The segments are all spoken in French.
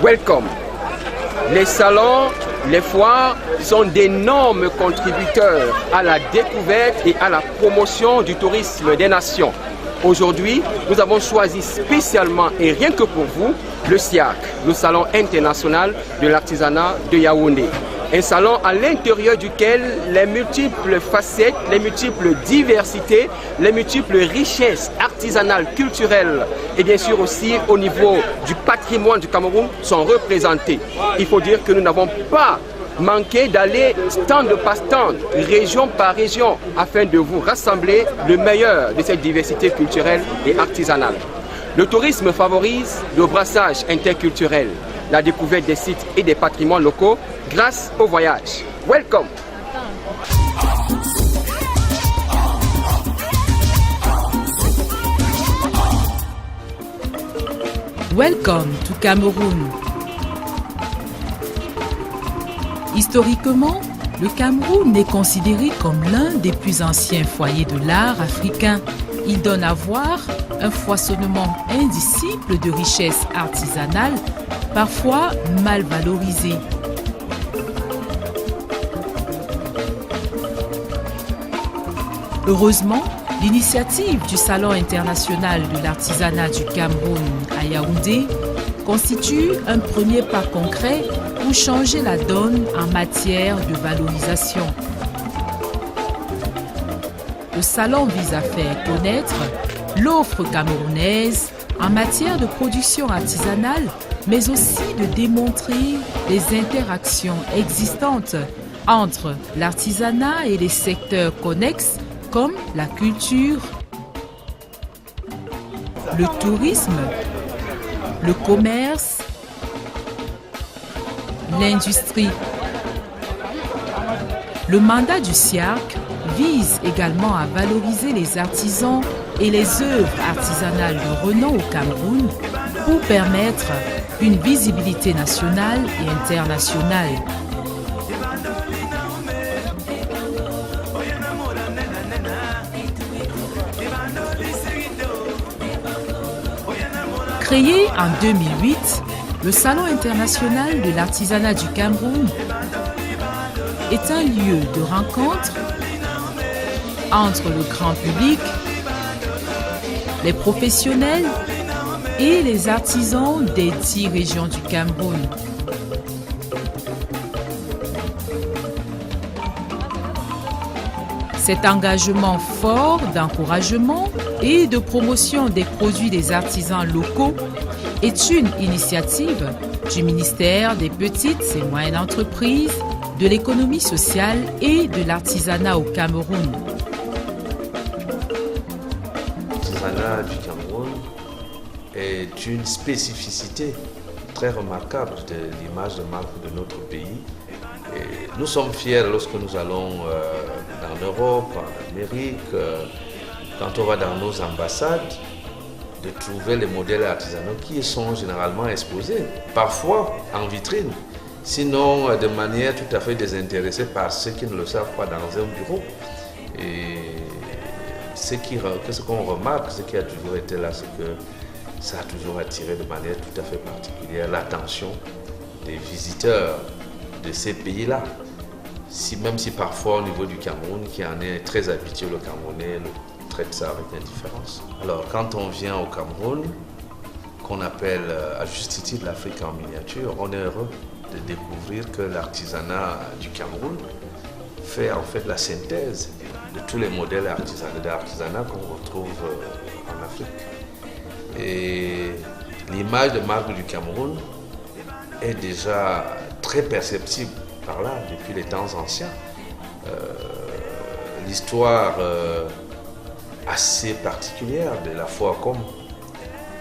Welcome. Les salons, les foires sont d'énormes contributeurs à la découverte et à la promotion du tourisme des nations. Aujourd'hui, nous avons choisi spécialement et rien que pour vous le SIAC, le Salon international de l'artisanat de Yaoundé. Un salon à l'intérieur duquel les multiples facettes, les multiples diversités, les multiples richesses artisanales, culturelles et bien sûr aussi au niveau du patrimoine du Cameroun sont représentées. Il faut dire que nous n'avons pas manqué d'aller stand par stand, région par région, afin de vous rassembler le meilleur de cette diversité culturelle et artisanale. Le tourisme favorise le brassage interculturel, la découverte des sites et des patrimoines locaux grâce au voyage. Welcome! Welcome to Cameroun. Historiquement, le Cameroun est considéré comme l'un des plus anciens foyers de l'art africain. Il donne à voir un foisonnement indicible de richesses artisanales, parfois mal valorisées. Heureusement, l'initiative du Salon international de l'artisanat du Cameroun à Yaoundé constitue un premier pas concret pour changer la donne en matière de valorisation. Le salon vise à faire connaître l'offre camerounaise en matière de production artisanale, mais aussi de démontrer les interactions existantes entre l'artisanat et les secteurs connexes comme la culture, le tourisme, le commerce, l'industrie. Le mandat du SIAC vise également à valoriser les artisans et les œuvres artisanales de renom au Cameroun pour permettre une visibilité nationale et internationale. Créé en 2008, le Salon international de l'artisanat du Cameroun est un lieu de rencontre entre le grand public, les professionnels et les artisans des 10 régions du Cameroun. Cet engagement fort d'encouragement et de promotion des produits des artisans locaux est une initiative du ministère des Petites et Moyennes Entreprises, de l'économie sociale et de l'artisanat au Cameroun. L'artisanat du Cameroun est une spécificité très remarquable de l'image de marque de notre pays. Et nous sommes fiers lorsque nous allons en Europe, en Amérique, quand on va dans nos ambassades, de trouver les modèles artisanaux qui sont généralement exposés, parfois en vitrine, sinon de manière tout à fait désintéressée par ceux qui ne le savent pas dans un bureau. Et ce qu'on remarque, ce qui a toujours été là, c'est que ça a toujours attiré de manière tout à fait particulière l'attention des visiteurs de ces pays-là. Même si parfois au niveau du Cameroun, qui en est très habitué, le Camerounais traite ça avec indifférence. Alors quand on vient au Cameroun, qu'on appelle à juste titre l'Afrique en miniature, on est heureux de découvrir que l'artisanat du Cameroun fait en fait la synthèse de tous les modèles d'artisanat qu'on retrouve en Afrique. Et l'image de marque du Cameroun est déjà très perceptible par là depuis les temps anciens. L'histoire assez particulière de la Foacom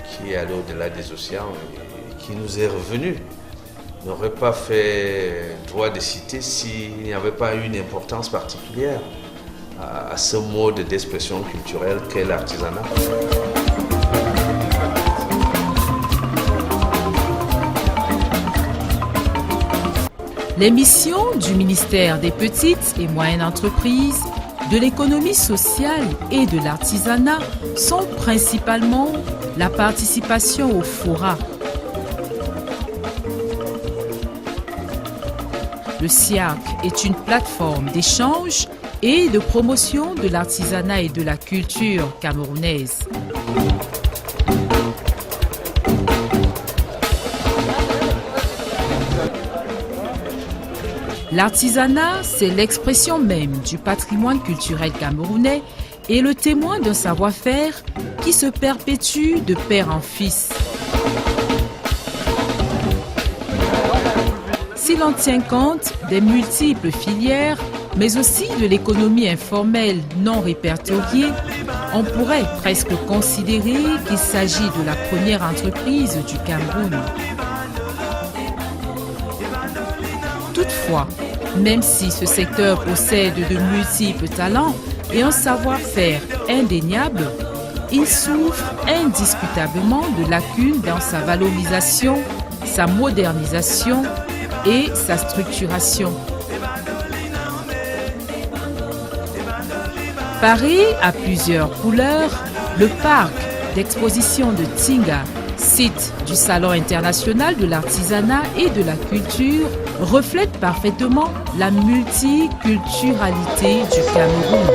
qui est allée au-delà des océans et qui nous est revenue n'aurait pas fait droit de citer s'il n'y avait pas eu une importance particulière à ce mode d'expression culturelle qu'est l'artisanat. Les missions du ministère des Petites et Moyennes Entreprises, de l'économie sociale et de l'artisanat sont principalement la participation au FORA. Le SIAC est une plateforme d'échange et de promotion de l'artisanat et de la culture camerounaise. L'artisanat, c'est l'expression même du patrimoine culturel camerounais et le témoin d'un savoir-faire qui se perpétue de père en fils. Si l'on tient compte des multiples filières, mais aussi de l'économie informelle non répertoriée, on pourrait presque considérer qu'il s'agit de la première entreprise du Cameroun. Toutefois, même si ce secteur possède de multiples talents et un savoir-faire indéniable, il souffre indiscutablement de lacunes dans sa valorisation, sa modernisation et sa structuration. Paré à plusieurs couleurs, le parc d'exposition de Tinga, site du Salon international de l'artisanat et de la culture, reflète parfaitement la multiculturalité du Cameroun.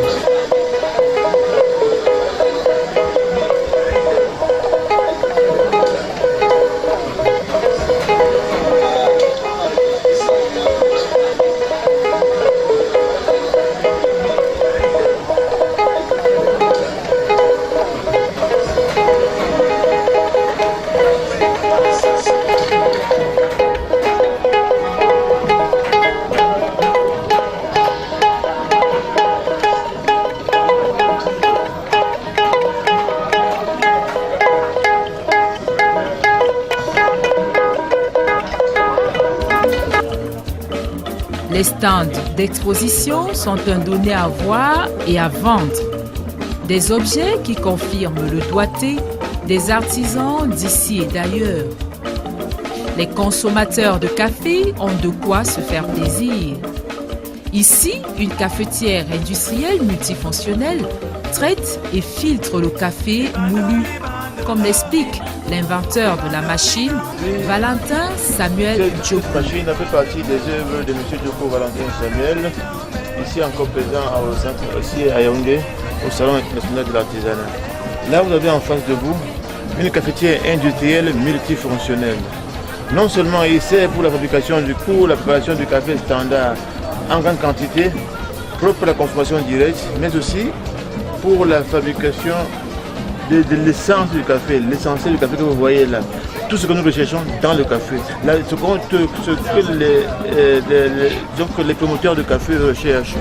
Les stands d'exposition sont un donné à voir et à vendre. Des objets qui confirment le doigté des artisans d'ici et d'ailleurs. Les consommateurs de café ont de quoi se faire plaisir. Ici, une cafetière industrielle multifonctionnelle traite et filtre le café moulu, comme l'explique l'inventeur de la machine, Valentin Samuel Djoko. Cette machine fait partie des œuvres de M. Djoko Valentin Samuel, ici encore présent au centre, ici à Yaoundé, au Salon international de l'artisanat. Là, vous avez en face de vous une cafetière industrielle multifonctionnelle. Non seulement il sert pour la fabrication du coup, la préparation du café standard en grande quantité, propre à la consommation directe, mais aussi pour la fabrication de l'essence du café, l'essentiel du café que vous voyez là. Tout ce que nous recherchons dans le café. Là, ce que les promoteurs de café recherchent,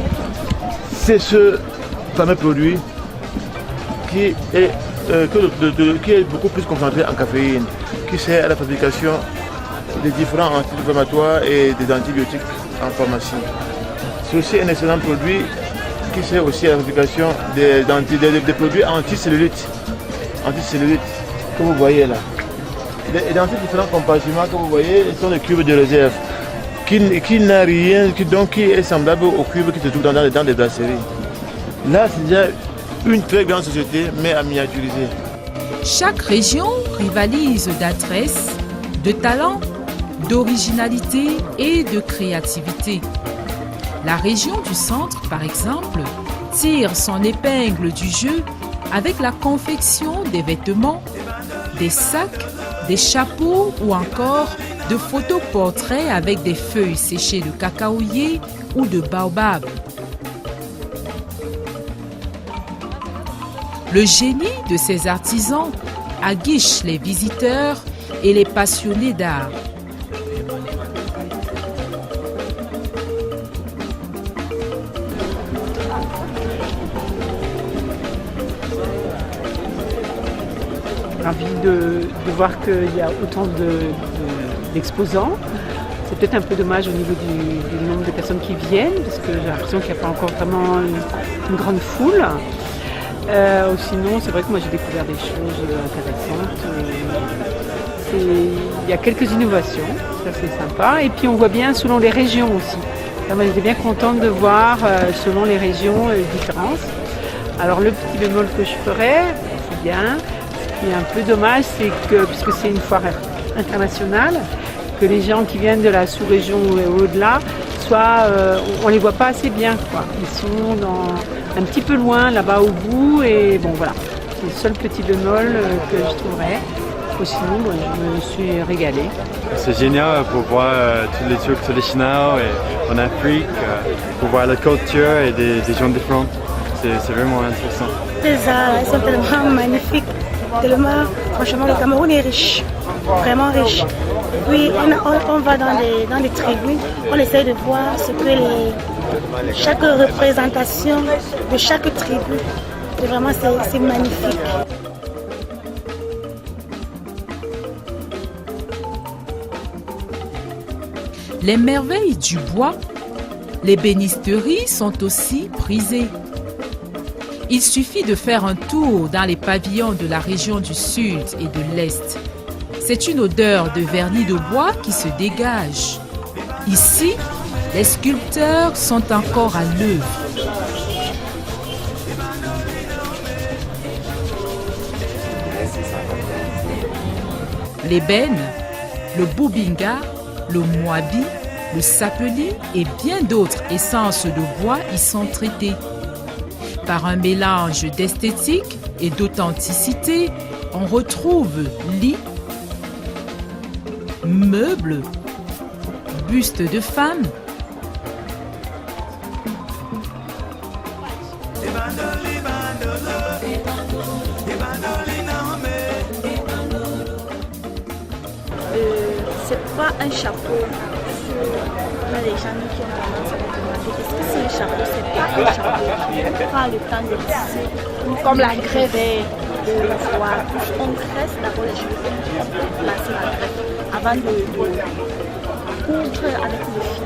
c'est ce fameux produit qui est beaucoup plus concentré en caféine, qui sert à la fabrication des différents anti-inflammatoires et des antibiotiques en pharmacie. C'est aussi un excellent produit qui sert aussi à la fabrication des produits anticellulites que vous voyez là. Et dans ces différents compartiments que vous voyez, ce sont des cubes de réserve qui n'a rien, qui est semblable aux cubes qui se trouvent dans des brasseries. Là, c'est déjà une très grande société, mais à miniaturiser. Chaque région rivalise d'adresse, de talent, d'originalité et de créativité. La région du centre, par exemple, tire son épingle du jeu avec la confection des vêtements, des sacs, des chapeaux ou encore de photoportraits avec des feuilles séchées de cacaoyer ou de baobab. Le génie de ces artisans aguiche les visiteurs et les passionnés d'art. Ravi de voir qu'il y a autant d'exposants. C'est peut-être un peu dommage au niveau du nombre de personnes qui viennent, parce que j'ai l'impression qu'il n'y a pas encore vraiment une grande foule. Sinon, c'est vrai que moi j'ai découvert des choses intéressantes. Il y a quelques innovations, ça c'est sympa. Et puis on voit bien selon les régions aussi. Moi j'étais bien contente de voir selon les régions les différences. Alors le petit bémol que je ferais, c'est bien. Ce qui est un peu dommage, c'est que, puisque c'est une foire internationale, que les gens qui viennent de la sous-région et au-delà, on les voit pas assez bien, quoi. Ils sont un petit peu loin, là-bas au bout, et bon voilà, c'est le seul petit bémol que je trouverais. Sinon, je me suis régalée. C'est génial pour voir tous les trucs traditionnels en Afrique, pour voir la culture et des gens différents. C'est vraiment intéressant. Les arts, ils sont tellement magnifiques. Tellement, franchement, le Cameroun est riche, vraiment riche. Puis on va dans les tribus, on essaie de voir ce que chaque représentation de chaque tribu, et vraiment c'est magnifique. Les merveilles du bois, les bénisteries sont aussi prisées. Il suffit de faire un tour dans les pavillons de la région du Sud et de l'Est. C'est une odeur de vernis de bois qui se dégage. Ici, les sculpteurs sont encore à l'œuvre. L'ébène, le boubinga, le moabi, le sapeli et bien d'autres essences de bois y sont traitées. Par un mélange d'esthétique et d'authenticité, on retrouve lits, meubles, bustes de femmes, c'est pas un chapeau. Les gens qui ont tendance à me demander est-ce que c'est un chapeau? C'est pas un chapeau. On prend le temps de tisser. Comme la greffe de voir. On graisse d'abord les cheveux. On peut placer la greffe avant de coudre avec le fil.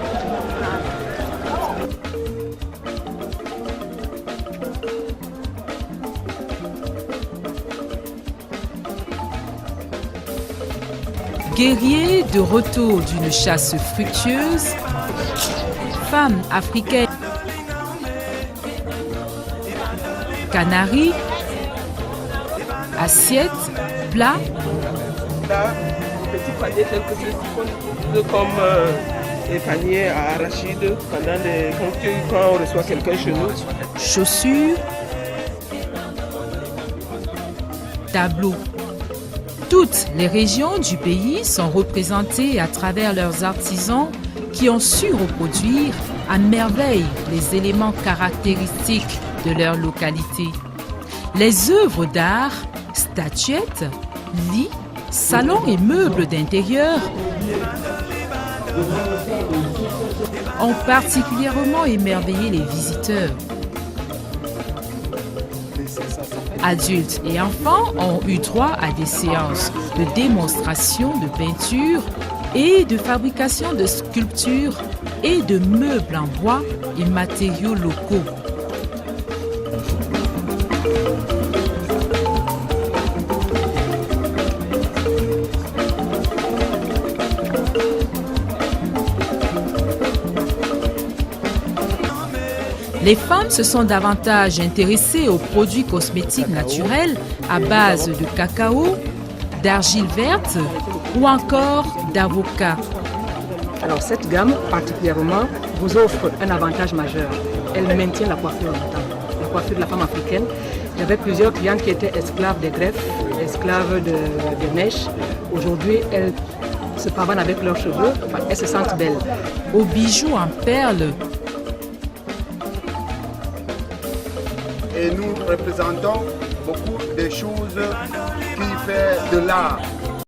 Guerriers de retour d'une chasse fructueuse, femmes africaines, canaris, assiettes, plats. Là, petit panier tel que ceci qu'on utilise comme des paniers à arachide quand on reçoit quelqu'un chez nous. Chaussures, tableaux. Toutes les régions du pays sont représentées à travers leurs artisans qui ont su reproduire à merveille les éléments caractéristiques de leur localité. Les œuvres d'art, statuettes, lits, salons et meubles d'intérieur ont particulièrement émerveillé les visiteurs. Adultes et enfants ont eu droit à des séances de démonstration de peinture et de fabrication de sculptures et de meubles en bois et matériaux locaux. Les femmes se sont davantage intéressées aux produits cosmétiques naturels à base de cacao, d'argile verte ou encore d'avocat. Alors cette gamme particulièrement vous offre un avantage majeur. Elle maintient la coiffure longtemps, la coiffure de la femme africaine. J'avais plusieurs clientes qui étaient esclaves des greffes, esclaves de mèches. Aujourd'hui, elles se pavanent avec leurs cheveux, elles se sentent belles. Aux bijoux en perles. Et nous représentons beaucoup de choses qui font de l'art.